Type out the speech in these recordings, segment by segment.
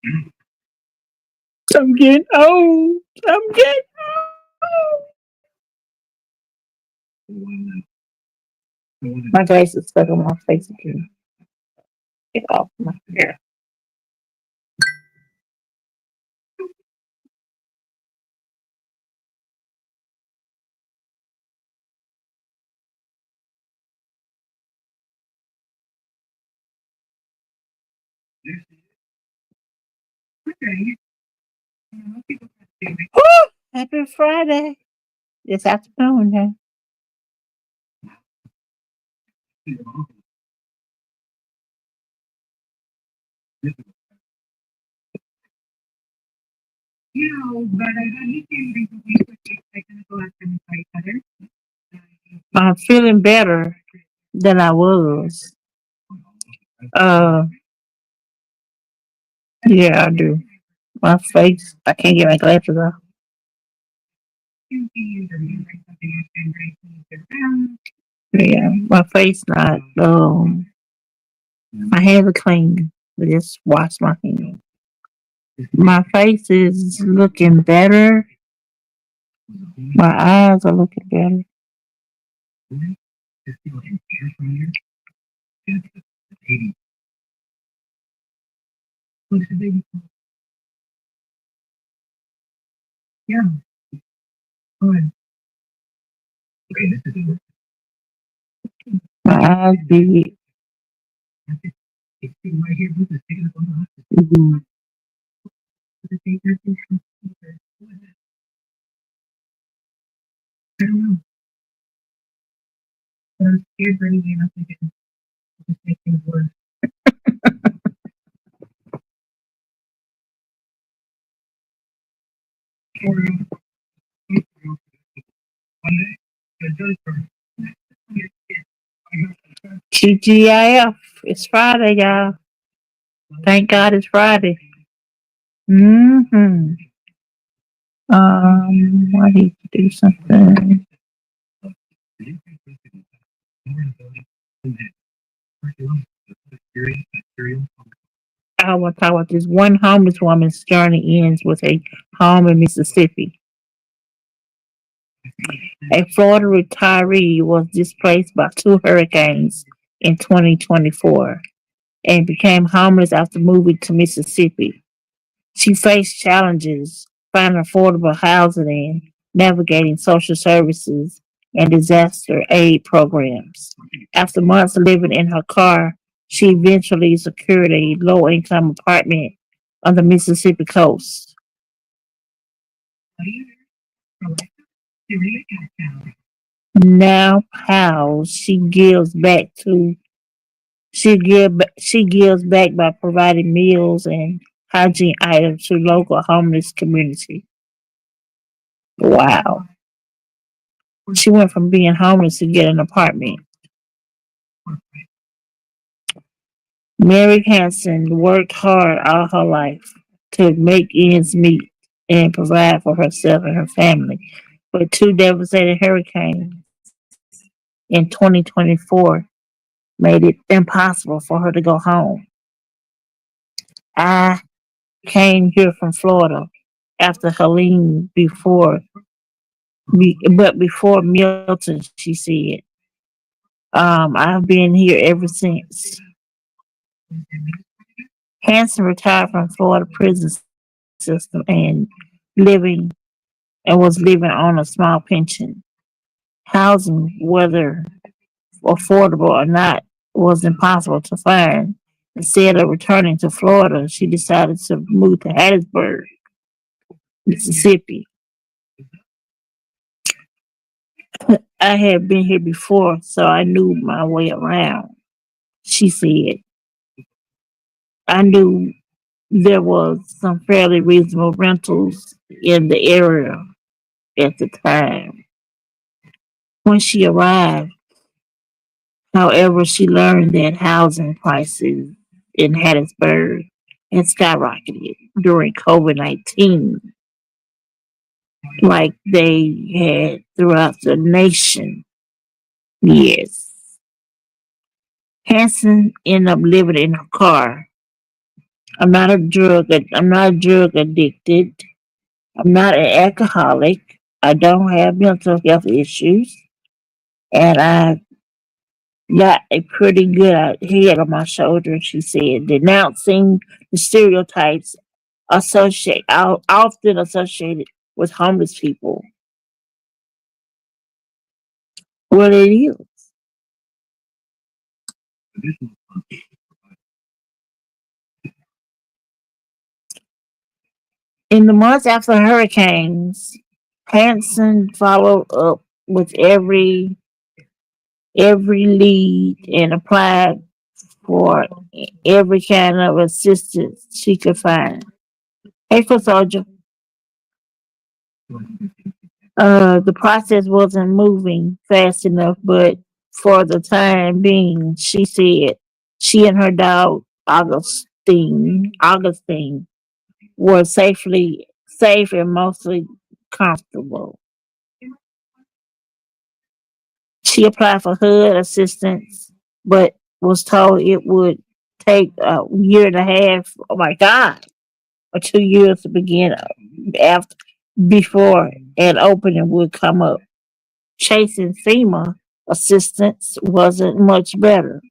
I'm getting old. I'm getting old. My face is stuck on my face again. Get off my hair. Woo! Happy Friday. This afternoon now. I'm feeling better than I was. Uh, yeah, I do. My face, I can't get my glasses off. Yeah, my face not. My hands are clean. I just wash my hands. My face is looking better. My eyes are looking better. My eyes big. Mhm. TGIF. It's Friday, y'all. Thank God it's Friday. Hmm. I need to do something. I want to talk about this. One homeless woman's journey ends with a home in Mississippi. A Florida retiree was displaced by two hurricanes in 2024 and became homeless after moving to Mississippi. She faced challenges finding affordable housing and navigating social services and disaster aid programs. After months living in her car, she eventually secured a low income apartment on the Mississippi coast. Now how she gives back by providing meals and hygiene items to local homeless community. Wow. She went from being homeless to get an apartment. Mary Hanson worked hard all her life to make ends meet and provide for herself and her family. But two devastating hurricanes in 2024 made it impossible for her to go home. I came here from Florida after Helene but before Milton, she said. I've been here ever since. Hanson retired from Florida prison system living was living on a small pension. Housing, whether affordable or not, was impossible to find. Instead of returning to Florida, she decided to move to Hattiesburg, Mississippi. I had been here before, so I knew my way around. She said, I knew there was some fairly reasonable rentals in the area at the time. When she arrived, however, she learned that housing prices in Hattiesburg had skyrocketed during COVID-19, like they had throughout the nation. Yes. Hanson ended up living in her car I'm not drug addicted. I'm not an alcoholic. I don't have mental health issues. And I got a pretty good head on my shoulder, she said, denouncing the stereotypes often associated with homeless people. What it is. In the months after hurricanes, Hanson followed up with every lead and applied for every kind of assistance she could find. Hey, for soldier, the process wasn't moving fast enough, but for the time being, she said she and her dog Augustine were safe and mostly comfortable. She applied for HUD assistance, but was told it would take a year and a half. Oh my God, or 2 years to begin after before an opening would come up. Chasing FEMA assistance wasn't much better.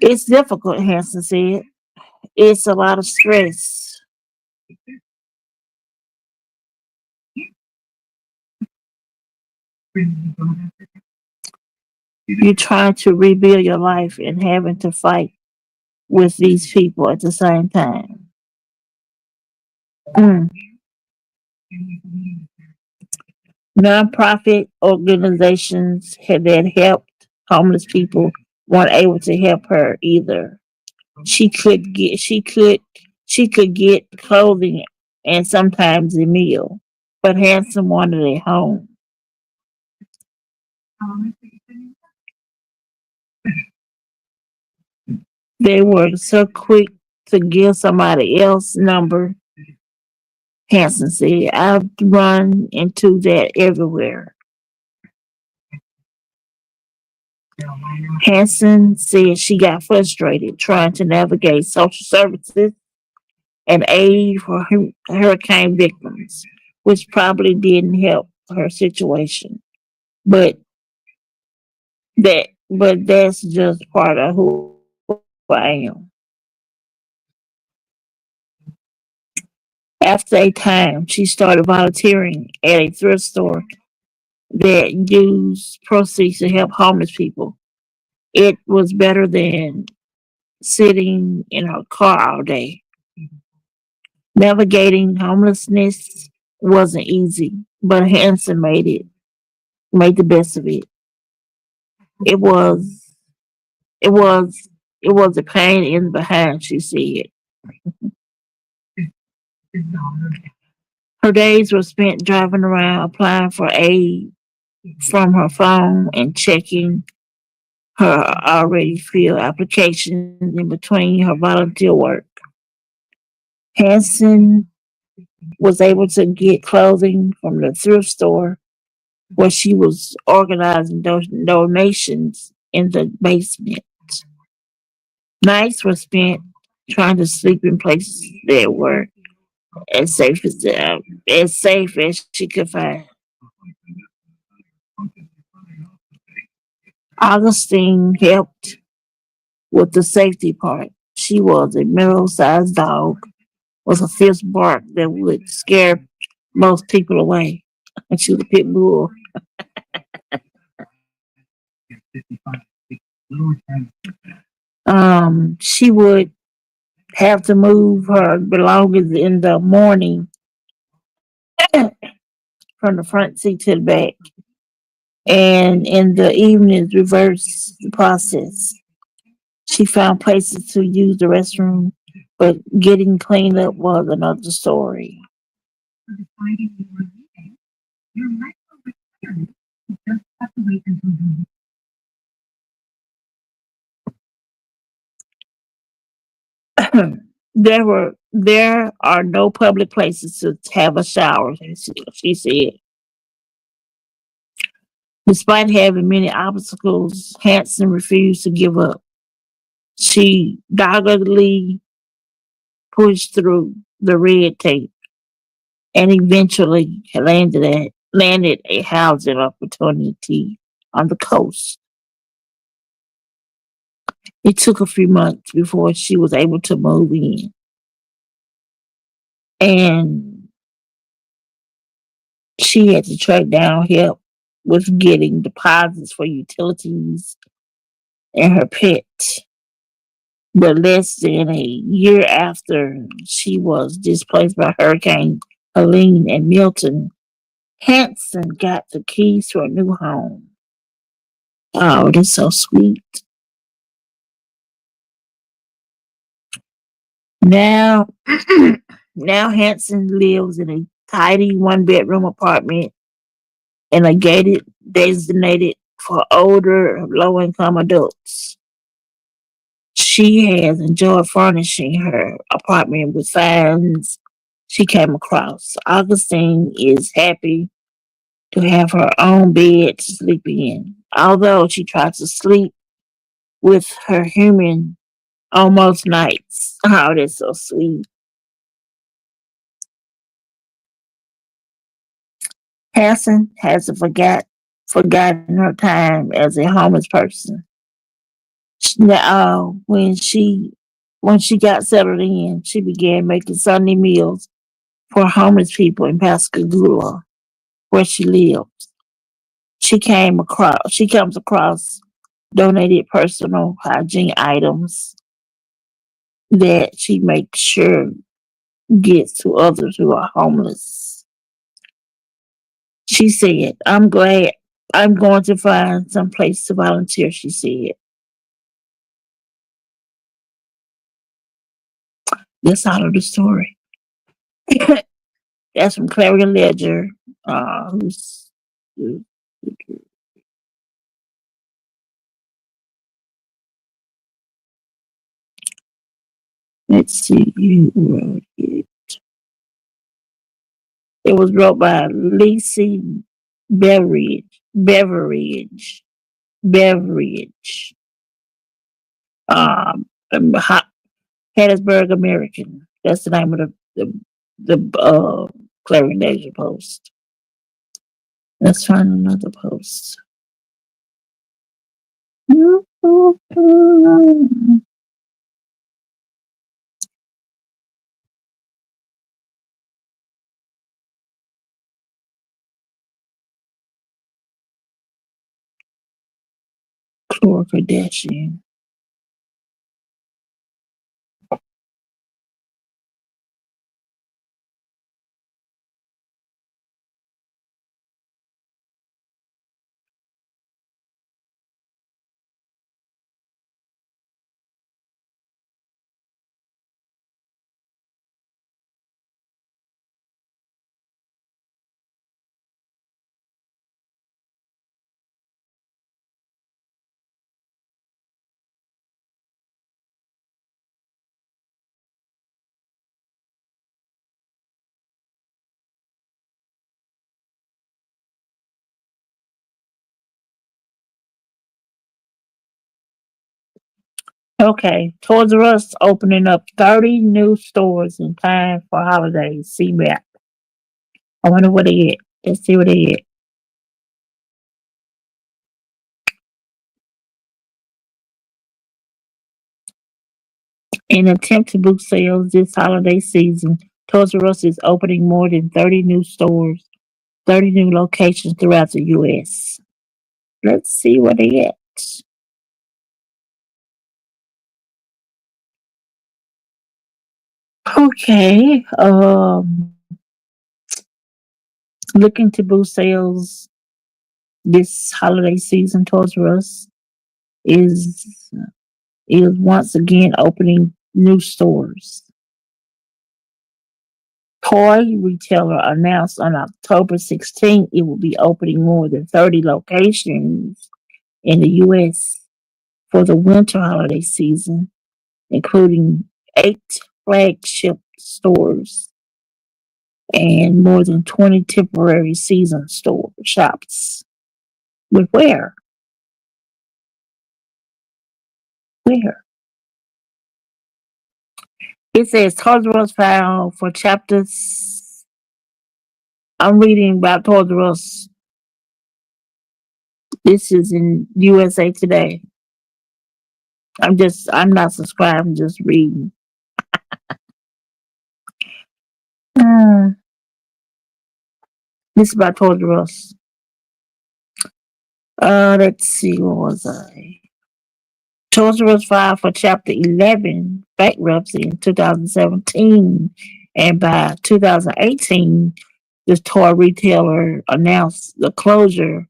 It's difficult, Hanson said. It's a lot of stress. You're trying to rebuild your life and having to fight with these people at the same time. Mm. Nonprofit organizations that helped homeless people weren't able to help her either. She could get she could get clothing and sometimes a meal, but Hanson wanted a home. They were so quick to give somebody else number. Hanson said, "I've run into that everywhere." Hanson said she got frustrated trying to navigate social services and aid for hurricane victims, which probably didn't help her situation. But that's just part of who I am. After a time, she started volunteering at a thrift store that used proceeds to help homeless people. It was better than sitting in her car all day. Navigating homelessness wasn't easy, but Hanson made the best of it. It was it was it was a pain in the behind, she said. Her days were spent driving around applying for aid from her phone and checking her already filled applications in between her volunteer work. Hanson was able to get clothing from the thrift store where she was organizing donations in the basement. Nights were spent trying to sleep in places that were as safe as safe as she could find. Augustine helped with the safety part. She was a middle-sized dog with a fierce bark that would scare most people away. And she was a pit bull. She would have to move her belongings in the morning from the front seat to the back, and in the evenings reverse the process. She found places to use the restroom, but getting cleaned up was another story. There are no public places to have a shower, she said. Despite having many obstacles, Hanson refused to give up. She doggedly pushed through the red tape and eventually landed a housing opportunity on the coast. It took a few months before she was able to move in, and she had to track down help with getting deposits for utilities and her pet. But less than a year after she was displaced by Hurricane Helene and Milton, Hanson got the keys to a new home. Oh, that's so sweet. Now, now Hanson lives in a tidy one-bedroom apartment in a gated designated for older, low-income adults. She has enjoyed furnishing her apartment with finds she came across. Augustine is happy to have her own bed to sleep in, although she tries to sleep with her human on most nights. Oh, that's so sweet. Hassan hasn't forgotten her time as a homeless person. When she got settled in, she began making Sunday meals for homeless people in Pascagoula, where she lives. She comes across donated personal hygiene items that she makes sure gets to others who are homeless. She said, "I'm glad I'm going to find some place to volunteer," she said. That's all of the story. That's from Clarion Ledger. Who's let's see who wrote it. It was wrote by Lacey Beveridge. Beveridge. Um, Hattiesburg American. That's the name of the Clarion Ledger post. Let's find another post. Khloe Kardashian. Okay, Toys R Us opening up 30 new stores in time for holidays. See map. I wonder where they at. Let's see where they at. In an attempt to boost sales this holiday season, Toys R Us is opening more than 30 new stores, 30 new locations throughout the U.S. Let's see where they at. Okay, looking to boost sales this holiday season, Toys R Us is is once again opening new stores. Toy retailer announced on October 16th it will be opening more than 30 locations in the U.S. for the winter holiday season, including 8 flagship stores and more than 20 temporary season store shops. With where? Where? It says Toys R Us filed for chapters. I'm reading about Toys R Us. This is in USA Today. I'm not subscribed. I'm just reading. Uh, this is about Toys R Us. Let's see. What was I? Toys R Us filed for Chapter 11 bankruptcy in 2017, and by 2018, the toy retailer announced the closure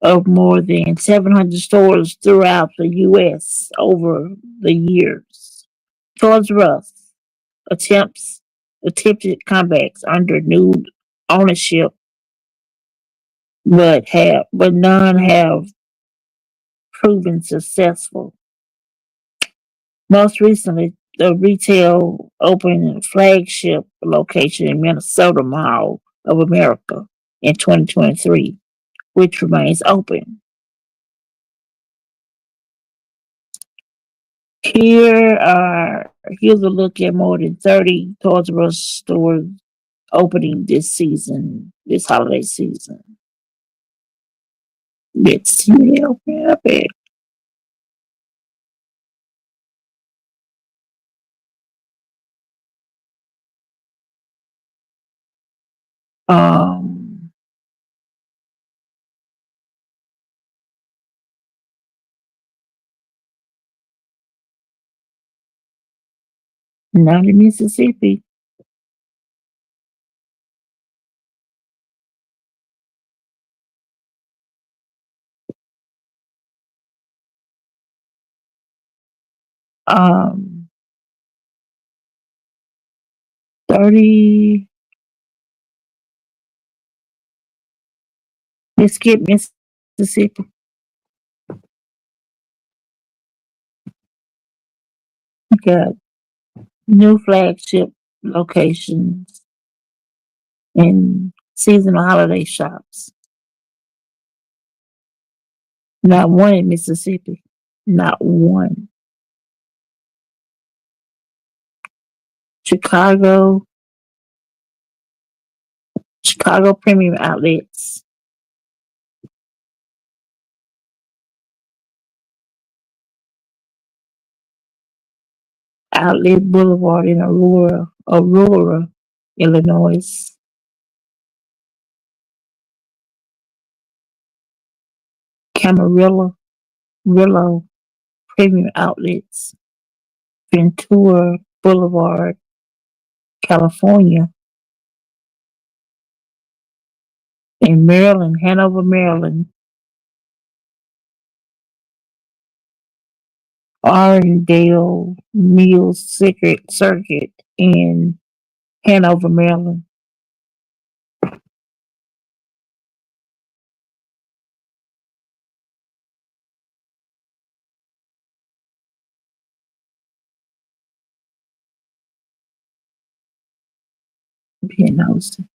of more than 700 stores throughout the U.S. over the years. Toys R Us attempted comebacks under new ownership, but none have proven successful. Most recently, the retail opened a flagship location in Minnesota Mall of America in 2023, which remains open. Here's a look at more than 30 Toys R Us stores opening this holiday season. Let's see, open up it. Um, Not in Mississippi. Um, 30. Let's skip Mississippi. Got new flagship locations and seasonal holiday shops. Not one in Mississippi. Not one. Chicago, Chicago Premium Outlets. Outlet Boulevard in Aurora, Illinois. Camarillo Rillo Premium Outlets. Ventura Boulevard, California. In Maryland, Hanover, Maryland. Arndale Mills Circuit in Hanover, Maryland. Being hosted.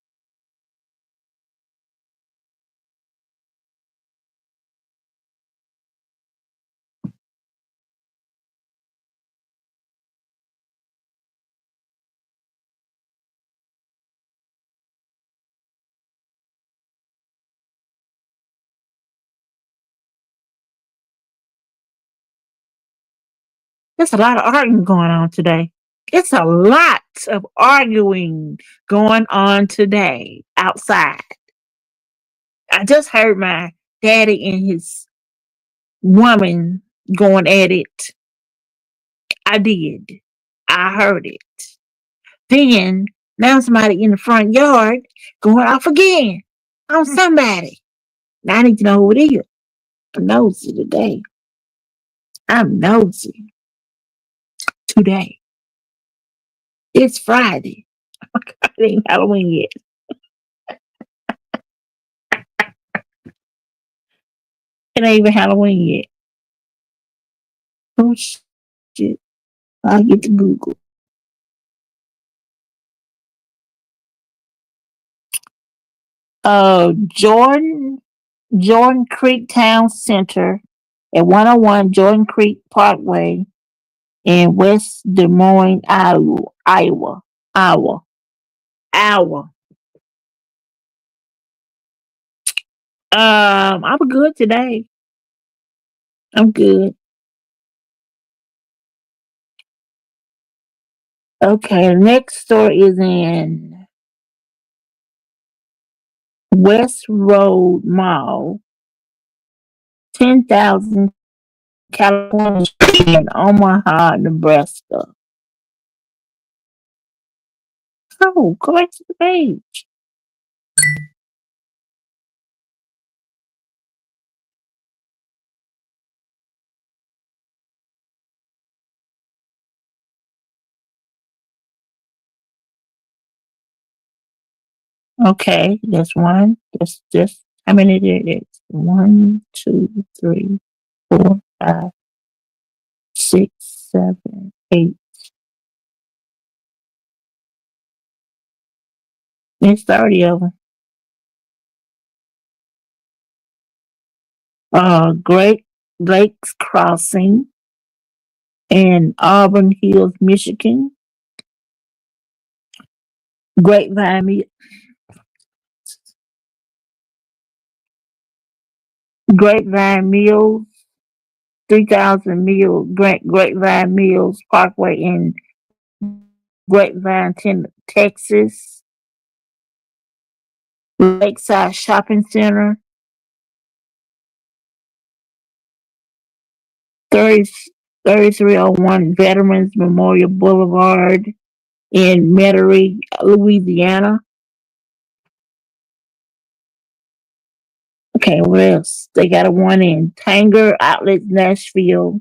There's a lot of arguing going on today. It's a lot of arguing going on today outside. I just heard my daddy and his woman going at it. I did. I heard it. Then now somebody in the front yard going off again on somebody. Now I need to know who it is. I'm nosy today. I'm nosy today. It's Friday. It ain't Halloween yet. It ain't even Halloween yet. Oh shit. I'll get to Google. Jordan Creek Town Center at 101 Jordan Creek Parkway in West Des Moines, Iowa. Iowa. Iowa. I'm good today. I'm good. Okay, next store is in West Road Mall, 10,000 California Street in Omaha, Nebraska. Oh, go back to the page. Okay, that's one. That's just how many there is? One, two, three, four, five, six, seven, eight. There's 30 of them. Great Lakes Crossing in Auburn Hills, Michigan. Grapevine, Mi- Grapevine Mills, 3,000 Grapevine Mills Parkway in Grapevine, Texas. Lakeside Shopping Center, 30, 3301 Veterans Memorial Boulevard in Metairie, Louisiana. Okay, what else? They got a one in Tanger Outlets, Nashville,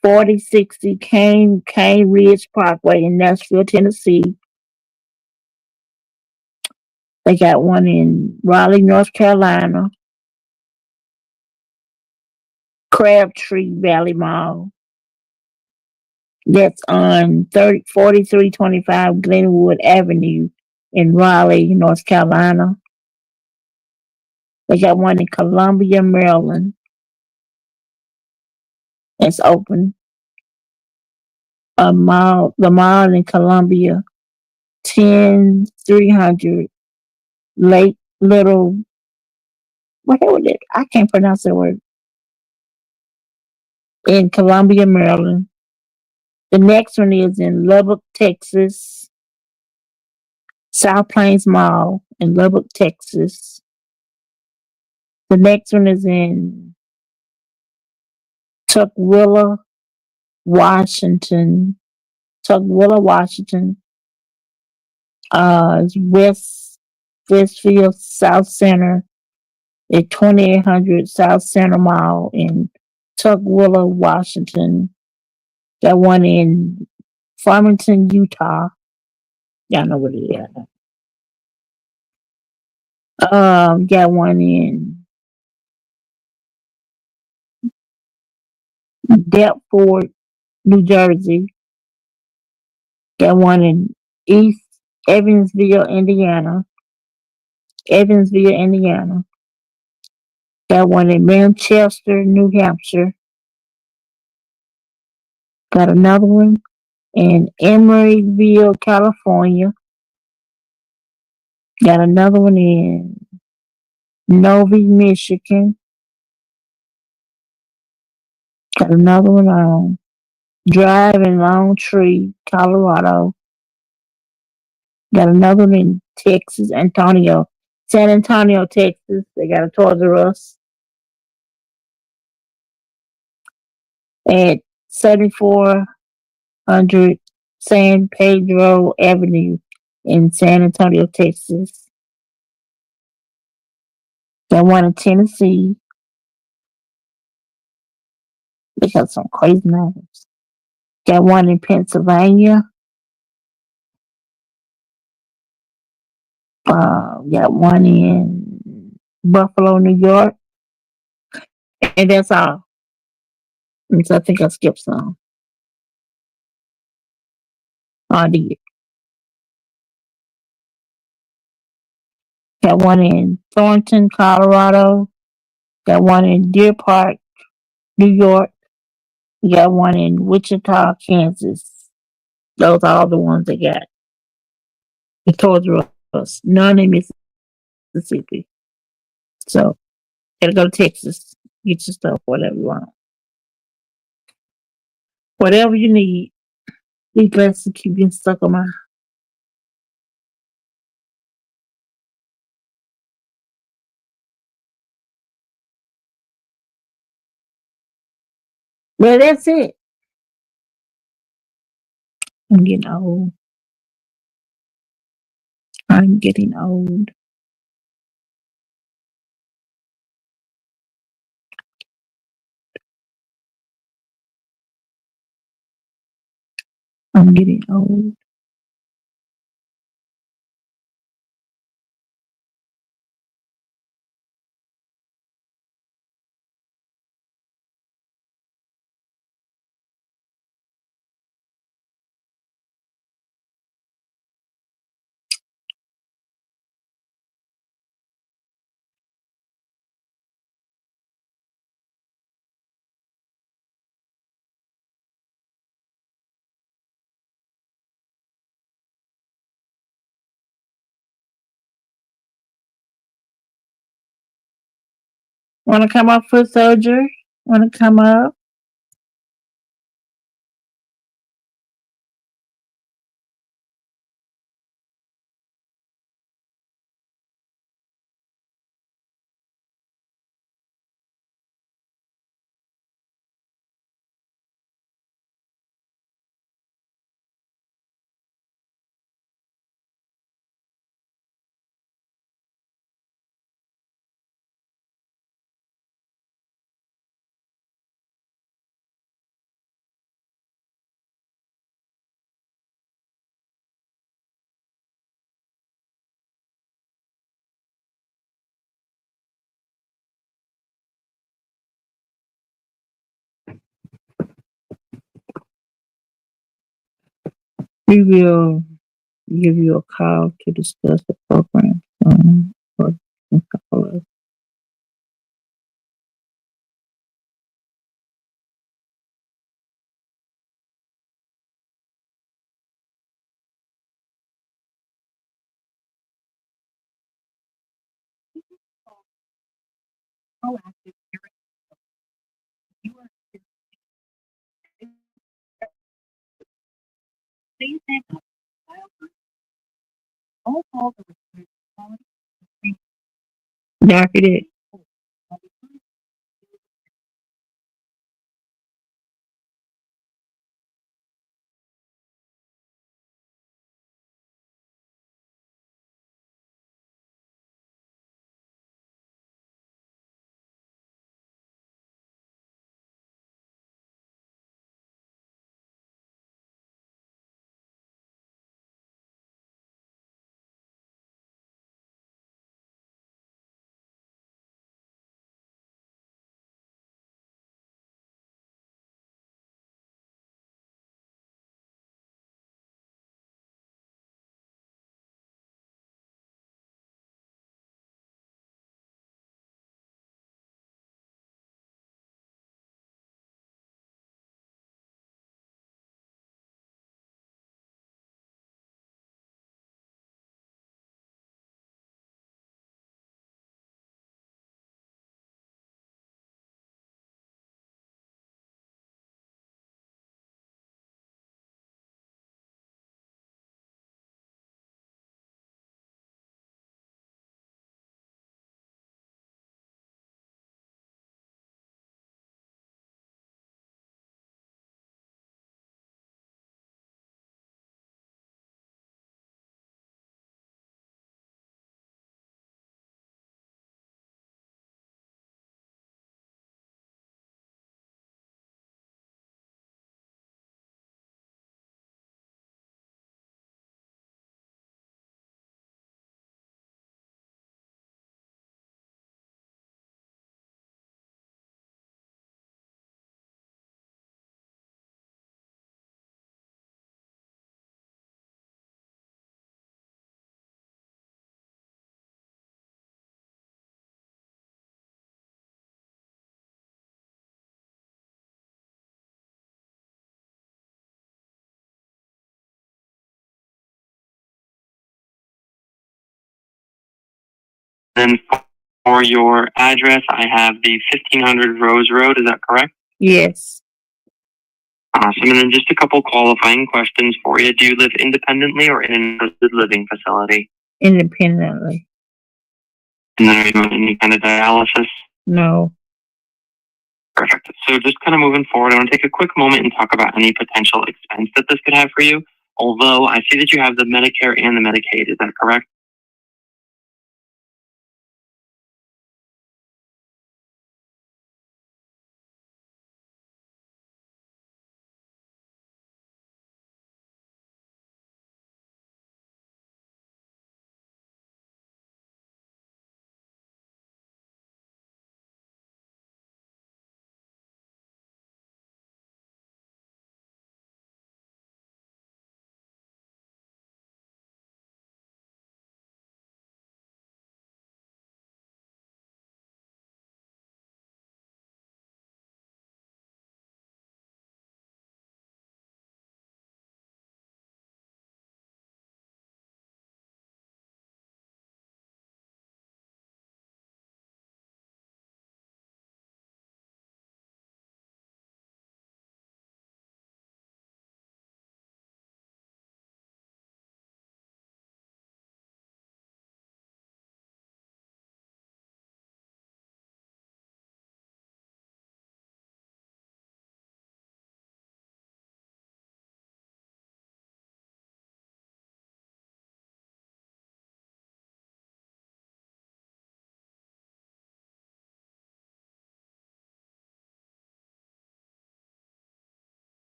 4060 Cane Ridge Parkway in Nashville, Tennessee. They got one in Raleigh, North Carolina, Crabtree Valley Mall. That's on 4325 Glenwood Avenue in Raleigh, North Carolina. They got one in Columbia, Maryland. It's open. The mall in Columbia, 10300 Lake Little. What the hell was it? I can't pronounce that word. In Columbia, Maryland. The next one is in Lubbock, Texas. South Plains Mall in Lubbock, Texas. The next one is in Tukwila, Washington. Tukwila, Washington. Westfield South Center at 2800 South Center Mall in Tukwila, Washington. Got one in Farmington, Utah. Y'all know what it is. Got one in Deptford, New Jersey. Got one in East Evansville, Indiana. Evansville, Indiana. Got one in Manchester, New Hampshire. Got another one in Emeryville, California. Got another one in Novi, Michigan. Got another one on Drive in Long Tree, Colorado. Got another one in San Antonio, Texas. They got a Toys R Us at 7400 San Pedro Avenue in San Antonio, Texas. Got one in Tennessee. They got some crazy names. Got one in Pennsylvania. Got one in Buffalo, New York. And that's all. And so I think I skipped some. I did. Got one in Thornton, Colorado. Got one in Deer Park, New York. You got one in Wichita, Kansas. Those are all the ones they got. The Toys R Us. None in Mississippi. So gotta go to Texas. Get your stuff, whatever you want. Whatever you need. Be blessed to keep getting stuck on my. Well, that's it. I'm getting old. I'm getting old. I'm getting old. Want to come up for surgery? Want to come up? We will give you a call to discuss the program. Or call us. Doctor did. Then for your address, I have the 1500 Rose Road. Is that correct? Yes. Awesome. And then just a couple qualifying questions for you. Do you live independently or in an assisted living facility? Independently. And then are you on any kind of dialysis? No. Perfect. So just kind of moving forward, I want to take a quick moment and talk about any potential expense that this could have for you. Although I see that you have the Medicare and the Medicaid. Is that correct?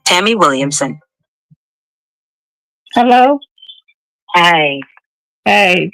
Tammy Williamson. Hello? Hi. Hey.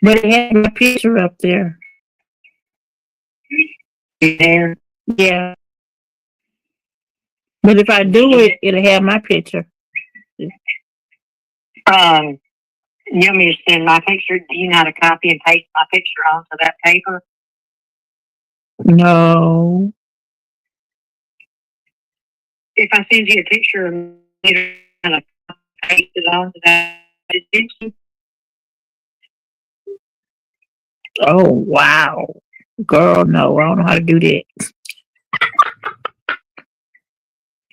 But it had my picture up there. There. Yeah. But if I do it, it'll have my picture. You want me to send my picture? Do you know how to copy and paste my picture onto that paper? No. If I send you a picture and you know how to paste it onto that picture, Oh wow. Girl, no, I don't know how to do that.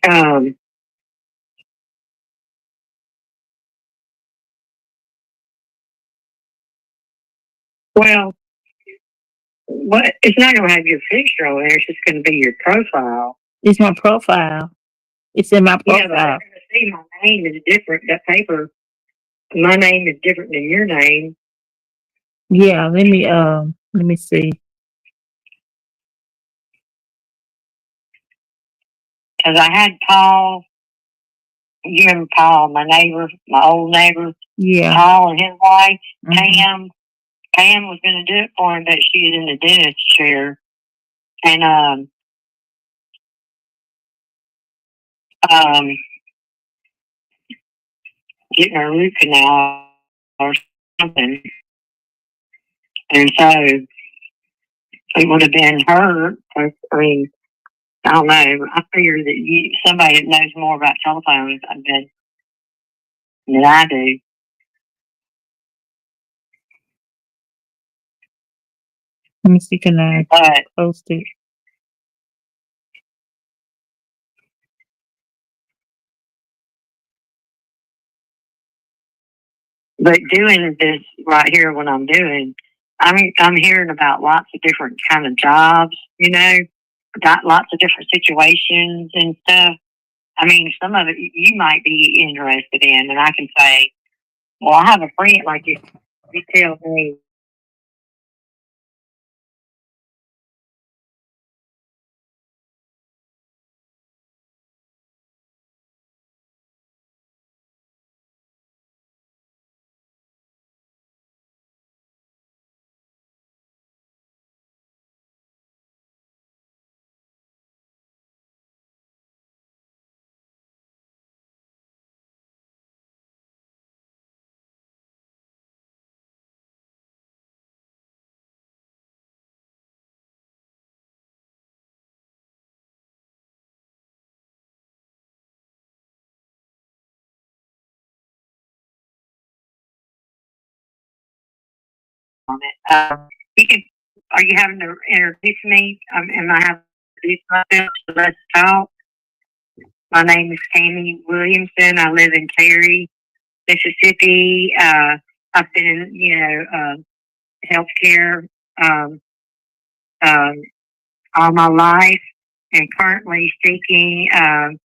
um, well, what? It's not going to have your picture on there. It's just going to be your profile. It's my profile. It's in my Yeah, but they're profile. going to see my name is different. That paper, my name is different than your name. Yeah, let me see. Because I had Paul. You remember Paul, my neighbor, my old neighbor, Yeah. Paul and his wife, Mhm. Pam. Pam was going to do it for him, but she was in the dentist chair. And um, getting a root canal or something. And so it would have been her. I mean, I don't know. I figure that somebody that knows more about telephones than I do. Let me see, can I But post it? doing this right here, what I'm doing, I'm hearing about lots of different kind of jobs. Got lots of different situations and stuff. I mean, some of it you might be interested in, and I can say, well, I have a friend like you tell me. On it. You can, are you having to introduce me? Am I having to introduce myself? So let's talk. My name is Tammy Williamson. I live in Terry, Mississippi. I've been in, healthcare um, um, all my life, and currently seeking um,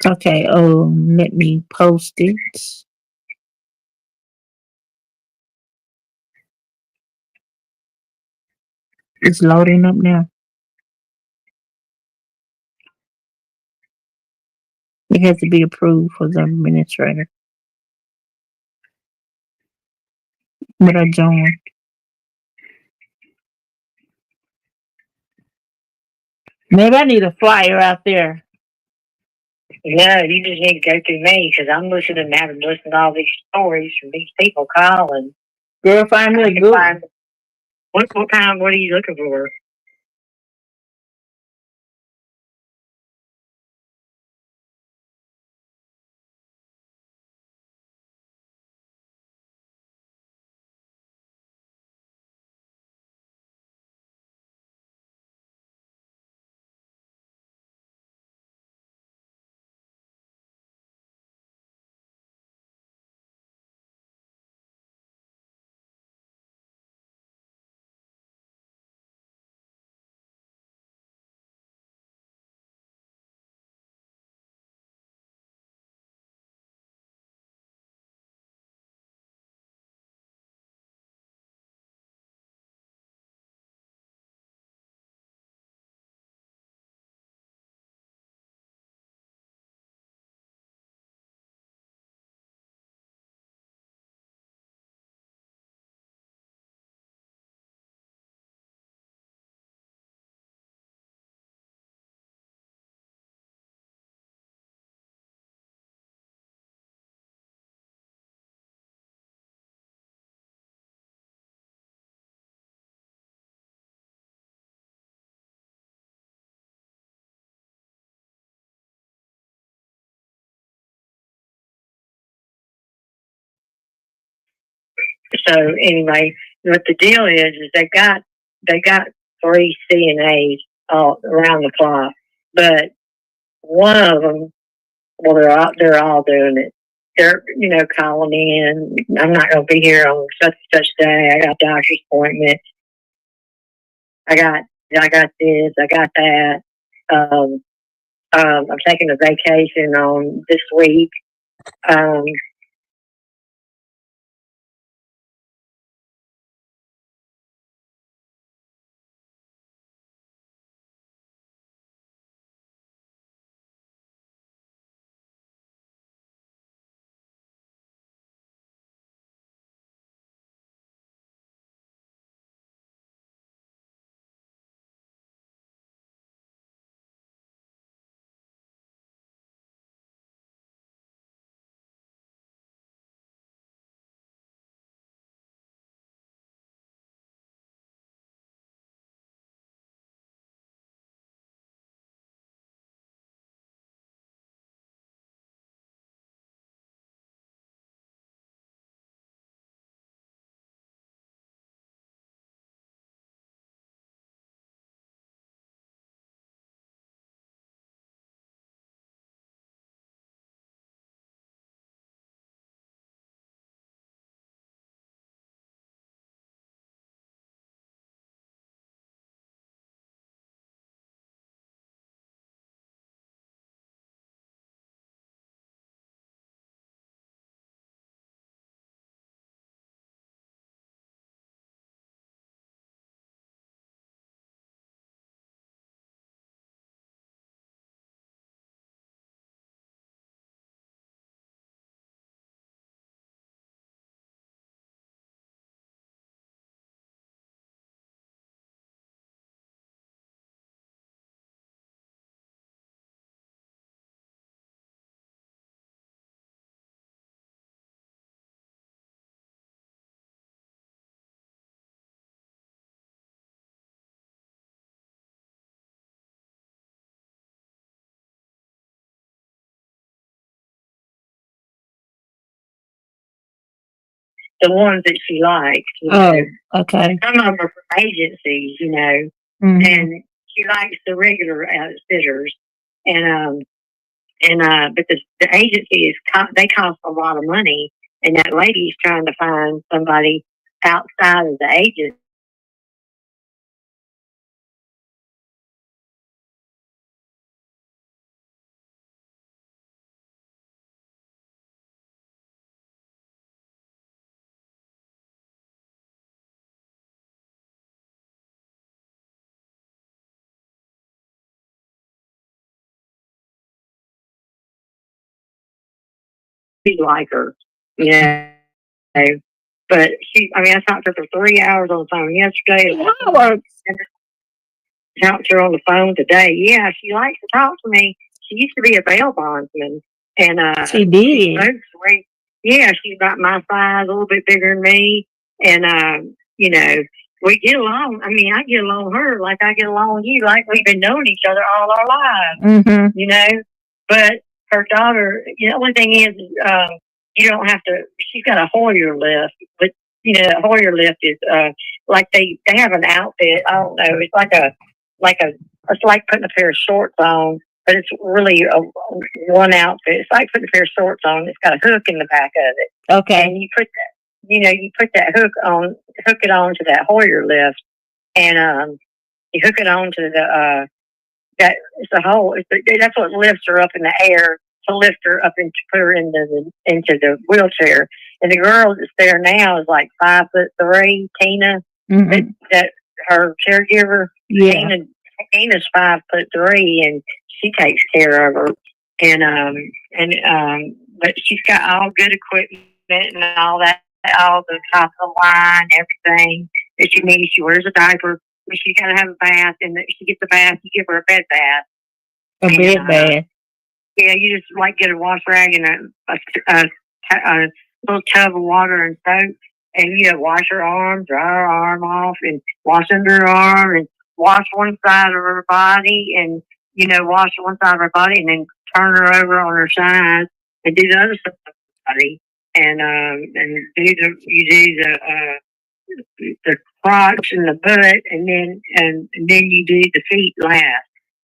Okay, let me post it. It's loading up now. It has to be approved for the administrator. But I joined. Maybe I need a flyer out there. No, you just need to go through me because I'm listening and having to listen to all these stories from these people calling. Girl, find me a good. What kind? What are you looking for? So anyway, what the deal is they got 3 CNAs all around the clock, but one of them, well, they're all doing it. They're calling in. I'm not going to be here on such and such day. I got a doctor's appointment. I got this. I got that. Um, I'm taking a vacation on this week. Um, the ones that she likes. Okay. Some of them are from agencies, and she likes the regular sitters, and because the agency they cost a lot of money, and that lady's trying to find somebody outside of the agency like her, you know. But I talked to her for 3 hours on the phone yesterday. Talked to her on the phone today. Yeah, she likes to talk to me. She used to be a bail bondsman, and she did. Yeah, she's about my size, a little bit bigger than me, and we get along. I get along with her like I get along with you, like we've been knowing each other all our lives. Mm-hmm. But her daughter, the only thing is, you don't have to. She's got a Hoyer lift, but a Hoyer lift is like they have an outfit. I don't know. It's it's like putting a pair of shorts on, but it's really one outfit. It's like putting a pair of shorts on. It's got a hook in the back of it. Okay. And you put that hook it on to that Hoyer lift, and you hook it on to the that it's a hole. That's what lifts her up in the air to lift her up and put her into the wheelchair. And the girl that's there now is like 5'3", Tina. Mm-hmm. That her caregiver. Yeah. Tina's 5'3", and she takes care of her. But she's got all good equipment and all that, all the top of the line, everything that she needs. She wears a diaper. She's got to have a bath, and she gets a bath. You give her a bed bath. Bed bath. Yeah, you just get a wash rag and a little tub of water and soap, and wash her arm, dry her arm off, and wash under her arm, and wash one side of her body, and wash one side of her body, and then turn her over on her side and do the other side of her body, and you do the crotch and the butt, and then you do the feet last.